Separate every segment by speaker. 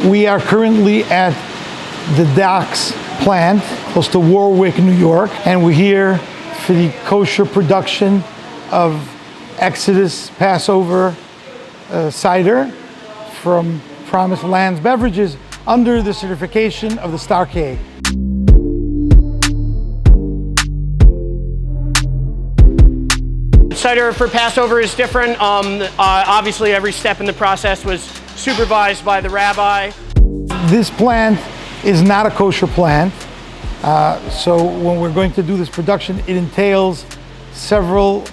Speaker 1: We are currently at the Docks plant, close to Warwick, New York, and we're here for the kosher production of Exodus Passover cider from Promised Land's Beverages under the certification of the Star K.
Speaker 2: Cider for Passover is different. Obviously, every step in the process was supervised by the rabbi.
Speaker 1: This plant is not a kosher plant, so when we're going to do this production, it entails several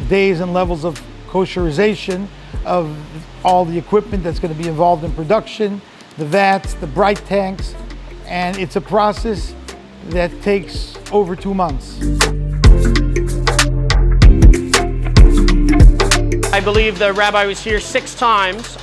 Speaker 1: days and levels of kosherization of all the equipment that's going to be involved in production, the vats, the bright tanks, and it's a process that takes over 2 months.
Speaker 2: I believe the rabbi was here 6 times.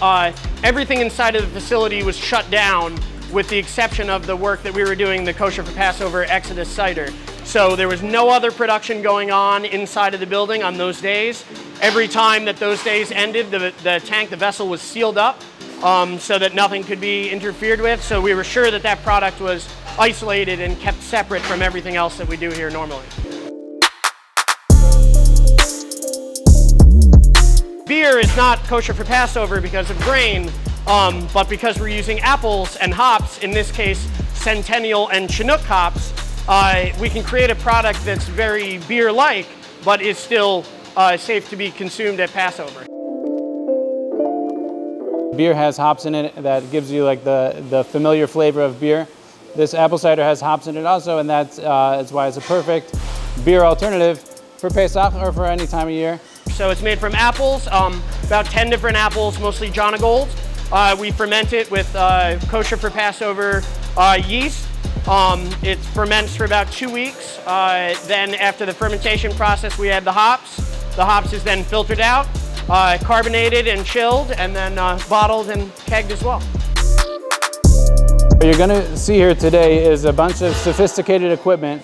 Speaker 2: Everything inside of the facility was shut down with the exception of the work that we were doing, the Kosher for Passover Exodus cider. So there was no other production going on inside of the building on those days. Every time that those days ended, the tank, the vessel was sealed up so that nothing could be interfered with. So we were sure that that product was isolated and kept separate from everything else that we do here normally. Beer is not kosher for Passover because of grain, but because we're using apples and hops, in this case Centennial and Chinook hops, we can create a product that's very beer-like, but is still safe to be consumed at Passover.
Speaker 3: Beer has hops in it that gives you like the familiar flavor of beer. This apple cider has hops in it also, and that's why it's a perfect beer alternative for Pesach or for any time of year.
Speaker 2: So it's made from apples, about 10 different apples, mostly John Gold. We ferment it with Kosher for Passover yeast. It ferments for about 2 weeks. Then after the fermentation process, we add the hops. The hops is then filtered out, carbonated and chilled, and then bottled and kegged as well.
Speaker 3: What you're going to see here today is a bunch of sophisticated equipment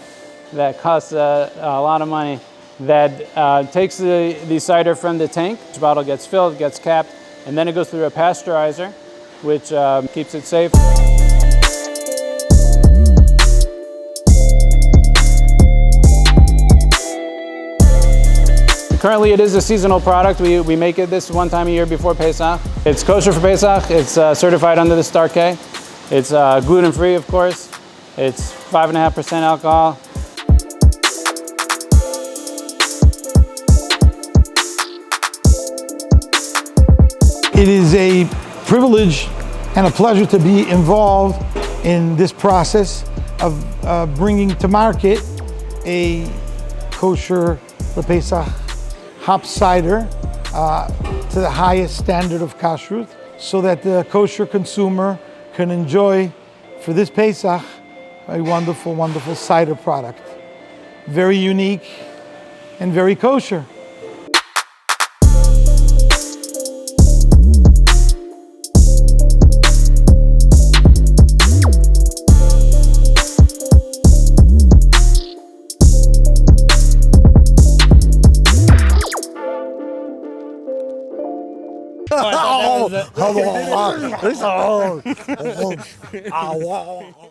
Speaker 3: that costs a lot of money that takes the cider from the tank. Each bottle gets filled, gets capped, and then it goes through a pasteurizer, which keeps it safe. Currently, it is a seasonal product. We make it this one time a year before Pesach. It's kosher for Pesach. It's certified under the Star K. It's gluten-free, of course. It's 5.5% alcohol.
Speaker 1: It is a privilege and a pleasure to be involved in this process of bringing to market a kosher Pesach hop cider to the highest standard of kashrut, so that the kosher consumer can enjoy for this Pesach a wonderful, wonderful cider product. Very unique and very kosher.
Speaker 4: Oh,